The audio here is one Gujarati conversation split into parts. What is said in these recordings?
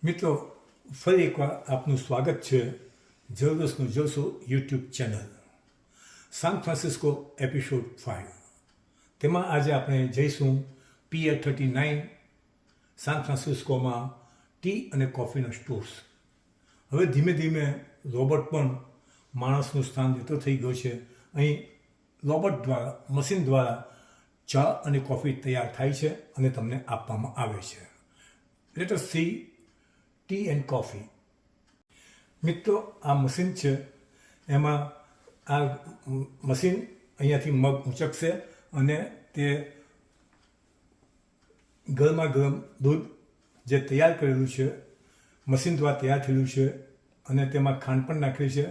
મિત્રો, ફરી એકવાર આપનું સ્વાગત છે જબરદસ્તનું જલસો YouTube channel San Francisco episode 5. તેમાં આજે આપણે જઈશું પિયર 39 સાન ફ્રાન્સિસ્કોમાં ટી અને કોફીના સ્ટોર્સ. હવે ધીમે ધીમે રોબોટ પણ માણસનું સ્થાન લેતો થઈ ગયો છે. અહીં રોબોટ દ્વારા, મશીન દ્વારા ચા અને કોફી તૈયાર થાય છે અને તમને આપવામાં આવે છે. Let S C T and coffee. મિત્રો, આ મશીન છે. એમાં આ મશીન અહીંયાથી મગ ઊંચકશે અને તે ગરમા ગરમ દૂધ જે તૈયાર કરેલું છે, મશીન દ્વારા તૈયાર થયેલું છે અને તેમાં ખાંડ પણ નાખેલી છે.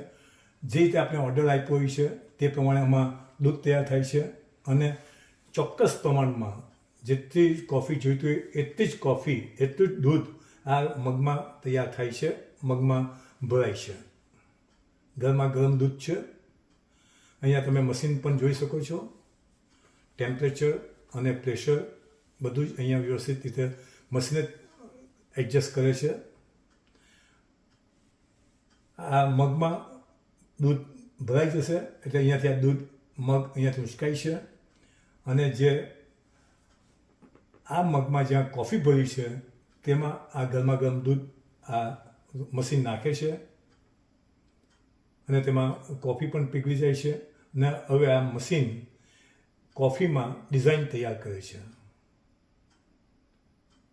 જે રીતે આપણે ઓર્ડર આપ્યો હોય છે તે પ્રમાણે આમાં દૂધ તૈયાર થાય છે અને ચોક્કસ પ્રમાણમાં જેટલી કોફી જોઈતી હોય એટલી જ કોફી, એટલું જ દૂધ આ મગમાં તૈયાર થાય છે, મગમાં ભરાય છે. ગરમા ગરમ દૂધ છે. અહીંયા તમે મશીન પણ જોઈ શકો છો. ટેમ્પરેચર અને પ્રેશર બધું જ અહીંયા વ્યવસ્થિત રીતે મશીને એડજસ્ટ કરે છે. આ મગમાં દૂધ ભરાઈ જશે એટલે અહીંયાથી આ દૂધ મગ અહીંયાથી ઉંચકાય છે અને જે આ મગમાં જ્યાં કોફી ભરી છે તેમાં આ ગરમા ગરમ દૂધ આ મશીન નાખે છે અને તેમાં કોફી પણ પીગળી જાય છે. અને હવે આ મશીન કોફીમાં ડિઝાઇન તૈયાર કરે છે.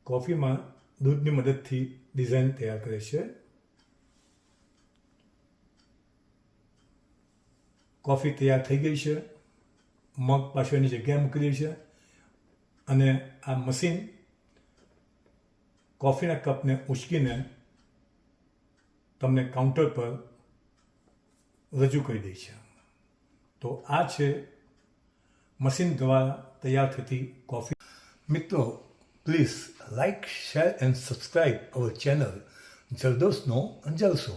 કોફીમાં દૂધની મદદથી ડિઝાઇન તૈયાર કરે છે. કોફી તૈયાર થઈ ગઈ છે. મગ પાછળ એની જગ્યાએ મૂકી દે છે અને આ મશીન કોફીના કપને ઉંચકીને તમને કાઉન્ટર પર રજૂ કરી દે છે. તો આ છે મશીન દ્વારા તૈયાર થતી કોફી. મિત્રો, please like, share and subscribe our channel જરદોસ્તનો જલસો.